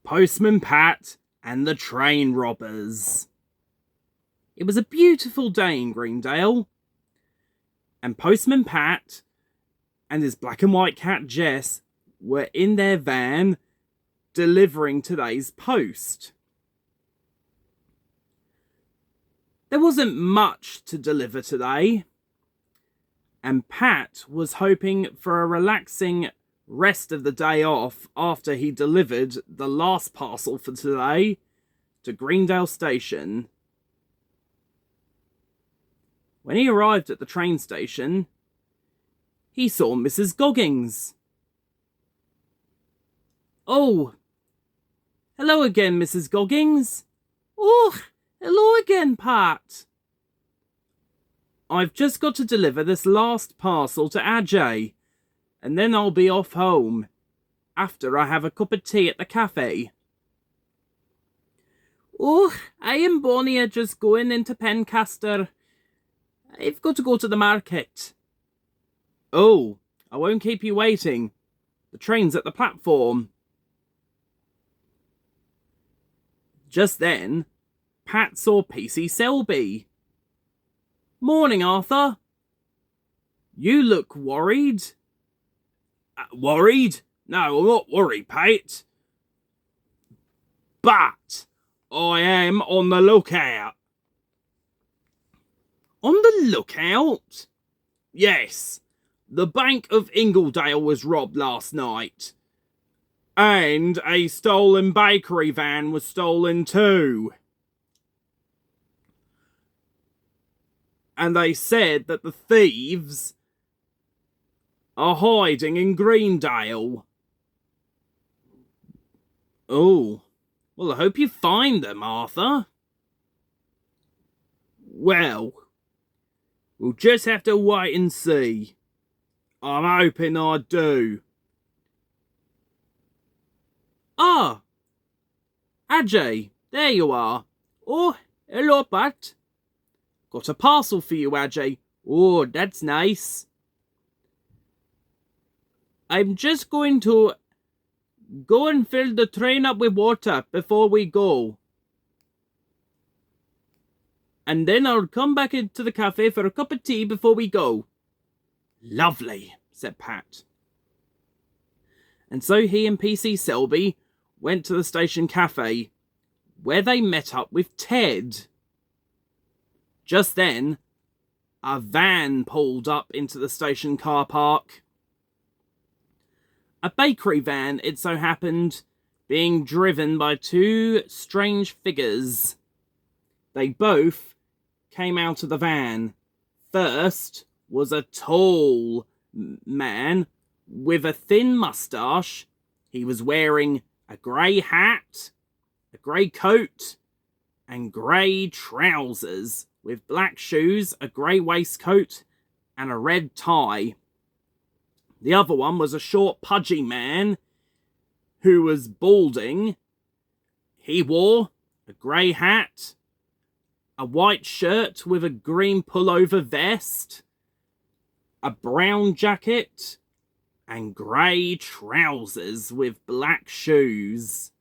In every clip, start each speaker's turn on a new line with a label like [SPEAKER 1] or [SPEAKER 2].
[SPEAKER 1] Postman Pat and the Train Robbers. It was a beautiful day in Greendale, and Postman Pat and his black and white cat Jess were in their van delivering today's post. There wasn't much to deliver today, and Pat was hoping for a relaxing rest of the day off after he delivered the last parcel for today to Greendale Station. When he arrived at the train station, he saw Mrs. Goggins. "Oh, hello again, Mrs. Goggins." "Oh, hello again, Pat." "I've just got to deliver this last parcel to Ajay, and then I'll be off home, after I have a cup of tea at the cafe." "Oh, I and Bonnie are just going into Pencaster. I've got to go to the market." "Oh, I won't keep you waiting. The train's at the platform." Just then, Pat saw P.C Selby. "Morning, Arthur. You look worried." "Worried? No, I'm not worried, Pat. But I am on the lookout." "On the lookout?" "Yes. The Bank of Ingledale was robbed last night. And a stolen bakery van was stolen too. And they said that the thieves are hiding in Greendale." "Oh, well, I hope you find them, Arthur." "Well, we'll just have to wait and see. I'm hoping I do." "Ah, Ajay, there you are." "Oh, hello, Pat. Got a parcel for you, Ajay." "Oh, that's nice." "I'm just going to go and fill the train up with water before we go. And then I'll come back into the cafe for a cup of tea before we go." "Lovely," said Pat. And so he and P.C Selby went to the station cafe, where they met up with Ted. Just then, a van pulled up into the station car park. A bakery van, it so happened, being driven by two strange figures. They both came out of the van. First was a tall man with a thin moustache. He was wearing a grey hat, a grey coat, and grey trousers, with black shoes, a grey waistcoat, and a red tie. The other one was a short, pudgy man who was balding. He wore a grey hat, a white shirt with a green pullover vest, a brown jacket, and grey trousers with black shoes.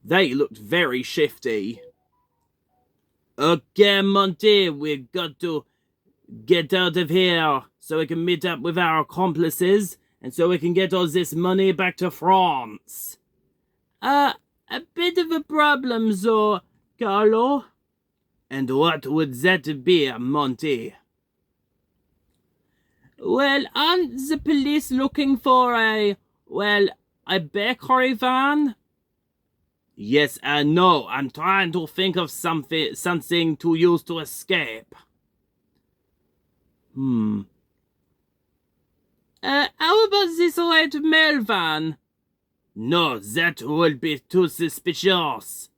[SPEAKER 1] They looked very shifty. "Okay, Monty, we've got to get out of here so we can meet up with our accomplices and so we can get all this money back to France." A bit of a problem, though, Carlo." "And what would that be, Monty?" "Well, aren't the police looking for a bakery van?" "Yes, I know. I'm trying to think of something to use to escape." How about this red mail van?" "No, that would be too suspicious.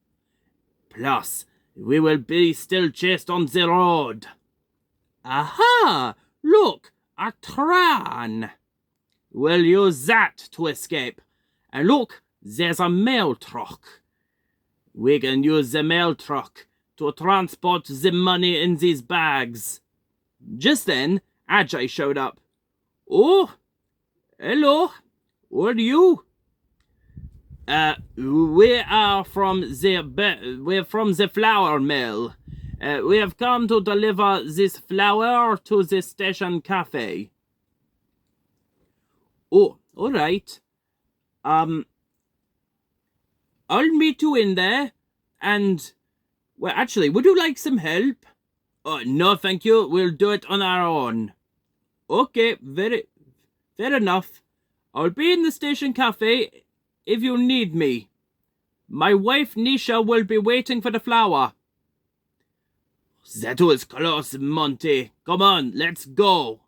[SPEAKER 1] Plus, we will be still chased on the road." "Aha! Look, a train." "We'll use that to escape. And look, there's a mail truck. We can use the mail truck to transport the money in these bags." Just then, Ajay showed up. "Oh, hello. What are you?" We're from the flour mill. We have come to deliver this flour to the station cafe. Oh, all right. I'll meet you in there. And, well, actually, would you like some help? Oh, no, thank you. We'll do it on our own. Okay, fair enough. I'll be in the station cafe if you need me. My wife Nisha will be waiting for the flour. That was close, Monty. Come on, let's go.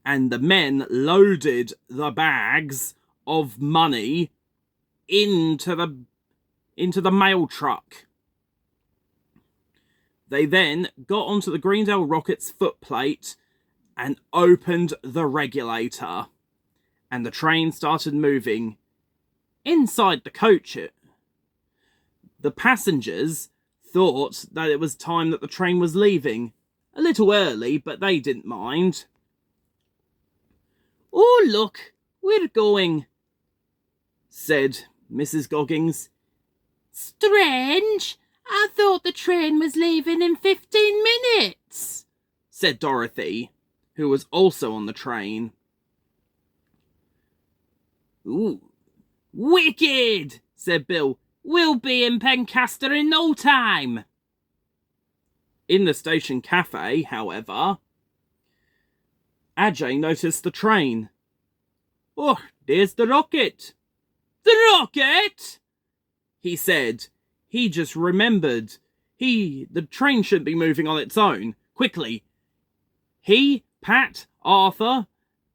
[SPEAKER 1] And the men loaded the bags of money into the mail truck. They then got onto the Greendale Rocket's footplate and opened the regulator. And the train started moving. Inside the coach, the passengers thought that it was time that the train was leaving. A little early, but they didn't mind. Oh, look, we're going, said Mrs. Goggins. Strange. I thought the train was leaving in 15 minutes, said Dorothy, who was also on the train. Ooh, wicked, said Bill. We'll be in Pencaster in no time. In the station cafe, however, Ajay noticed the train. Oh, there's the rocket. The rocket? He said. He just remembered. The train shouldn't be moving on its own. Quickly. He, Pat, Arthur,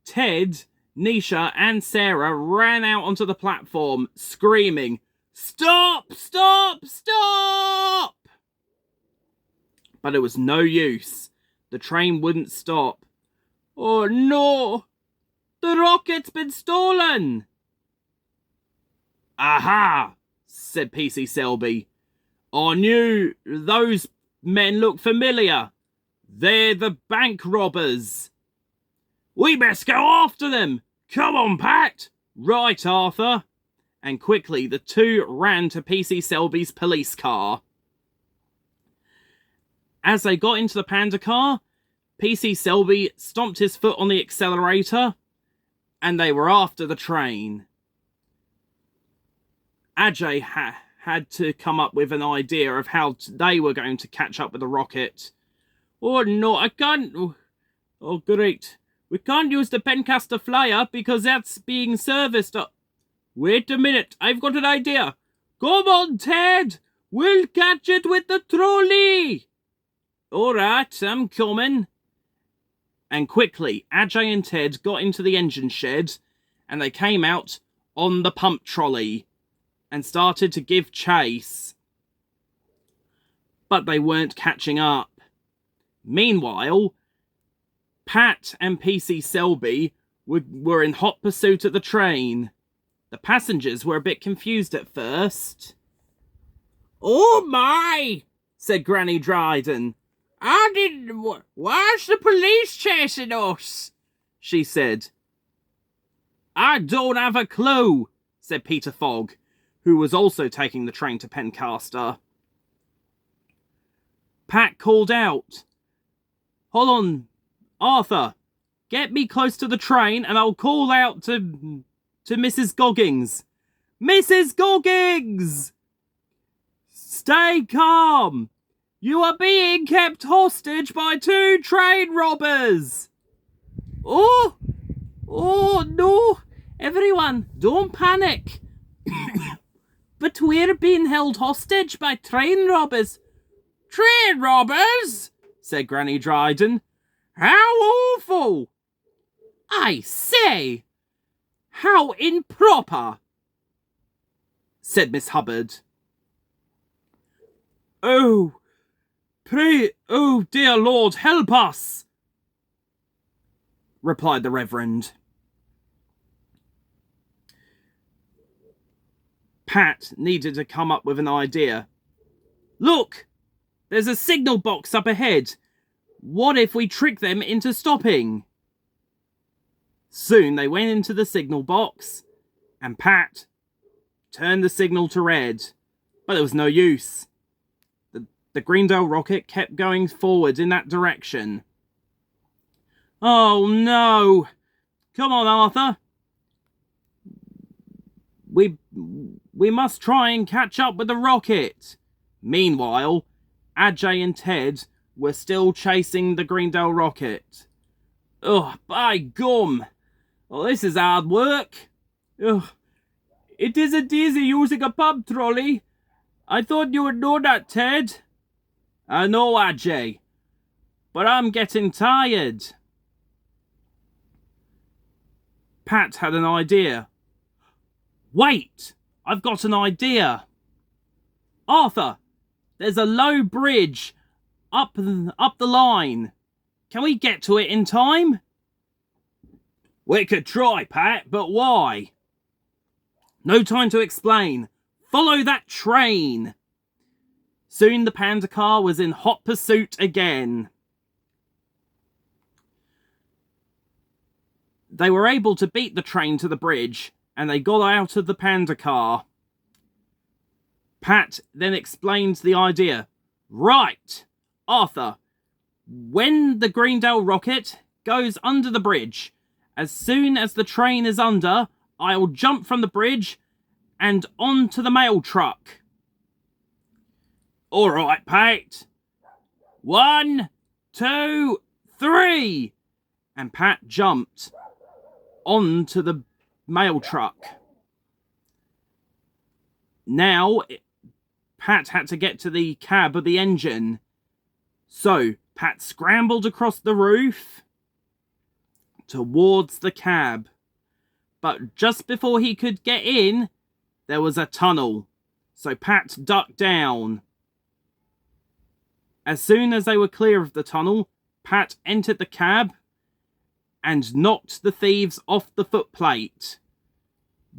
[SPEAKER 1] Ted, Nisha and Sarah ran out onto the platform, screaming, "Stop! Stop! Stop!" But it was no use. The train wouldn't stop. Oh no! The rocket's been stolen! Aha! Said P.C. Selby. I knew those men look familiar. They're the bank robbers. We best go after them. Come on, Pat. Right, Arthur. And quickly the two ran to P.C. Selby's police car. As they got into the panda car, P.C. Selby stomped his foot on the accelerator, and they were after the train. Ajay had to come up with an idea of how they were going to catch up with the rocket. Oh no, I can't. Oh great. We can't use the Pencaster Flyer because that's being serviced. Wait a minute, I've got an idea. Come on, Ted. We'll catch it with the trolley. All right, I'm coming. And quickly, Ajay and Ted got into the engine shed and they came out on the pump trolley and started to give chase. But they weren't catching up. Meanwhile, Pat and P.C. Selby were in hot pursuit of the train. The passengers were a bit confused at first. Oh my, said Granny Dryden. Why's the police chasing us? She said. I don't have a clue, said Peter Fogg, who was also taking the train to Pencaster. Pat called out, Hold on, Arthur, get me close to the train and I'll call out to Mrs. Goggins. Mrs. Goggins! Stay calm! You are being kept hostage by 2 train robbers! Oh no! Everyone, don't panic! But we're being held hostage by train robbers. Train robbers? Said Granny Dryden. How awful! I say! How improper! Said Miss Hubbard. Oh, pray, oh dear Lord, help us! Replied the Reverend. Pat needed to come up with an idea. Look! There's a signal box up ahead. What if we trick them into stopping? Soon they went into the signal box, and Pat turned the signal to red, but it was no use. The Greendale Rocket kept going forward in that direction. Oh no! Come on, Arthur! We must try and catch up with the rocket! Meanwhile, Ajay and Ted were still chasing the Greendale Rocket. Ugh, by gum! Well, this is hard work. Ugh. It isn't easy using a pub trolley. I thought you would know that, Ted. I know, Ajay, but I'm getting tired. Pat had an idea. Wait, I've got an idea. Arthur, there's a low bridge up the line. Can we get to it in time? We could try, Pat, but why? No time to explain. Follow that train. Soon the panda car was in hot pursuit again. They were able to beat the train to the bridge, and they got out of the panda car. Pat then explained the idea. Right, Arthur, when the Greendale Rocket goes under the bridge, as soon as the train is under, I'll jump from the bridge and onto the mail truck. All right, Pat. 1, 2, 3. And Pat jumped onto the mail truck. Now, Pat had to get to the cab of the engine. So, Pat scrambled across the roof towards the cab. But just before he could get in, there was a tunnel. So Pat ducked down. As soon as they were clear of the tunnel, Pat entered the cab and knocked the thieves off the footplate.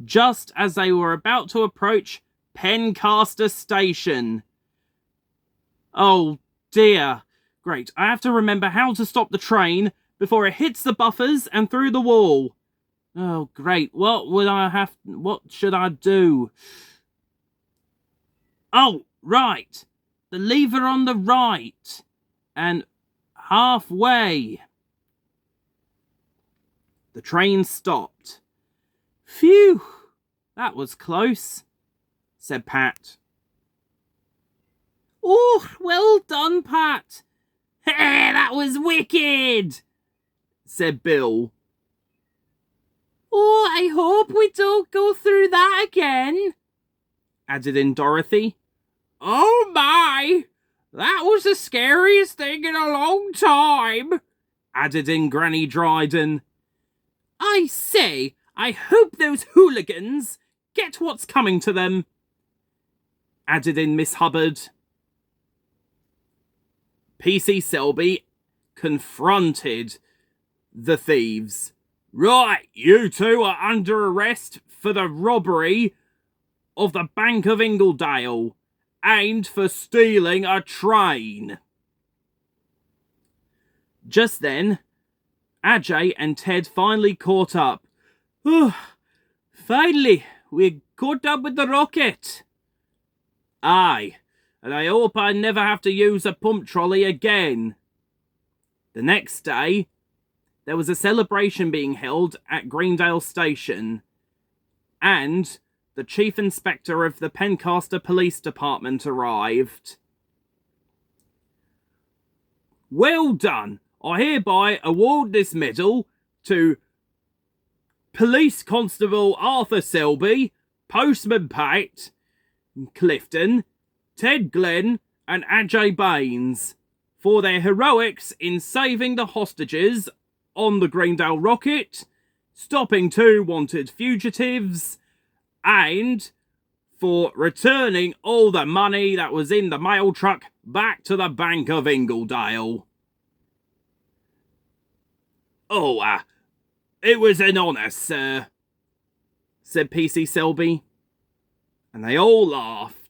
[SPEAKER 1] Just as they were about to approach Pencaster Station. Oh dear. Great, I have to remember how to stop the train before it hits the buffers and through the wall. Oh great, what should I do? Oh, right. The lever on the right. And halfway. The train stopped. Phew, that was close, said Pat. Oh, well done, Pat. Hey, that was wicked, said Bill. Oh, I hope we don't go through that again, added in Dorothy. Oh my, that was the scariest thing in a long time, added in Granny Dryden. I say, I hope those hooligans get what's coming to them, added in Miss Hubbard. P.C. Selby confronted the thieves. Right, you two are under arrest for the robbery of the Bank of Ingledale and for stealing a train. Just then, Ajay and Ted finally caught up. Oh, finally, we caught up with the rocket. Aye, and I hope I never have to use a pump trolley again. The next day, there was a celebration being held at Greendale Station, and the Chief Inspector of the Pencaster Police Department arrived. Well done! I hereby award this medal to Police Constable Arthur Selby, Postman Pat Clifton, Ted Glenn, and Ajay Baines for their heroics in saving the hostages on the Greendale Rocket, stopping 2 wanted fugitives, and for returning all the money that was in the mail truck back to the Bank of Ingledale. Oh, it was an honour, sir, said P.C. Selby, and they all laughed.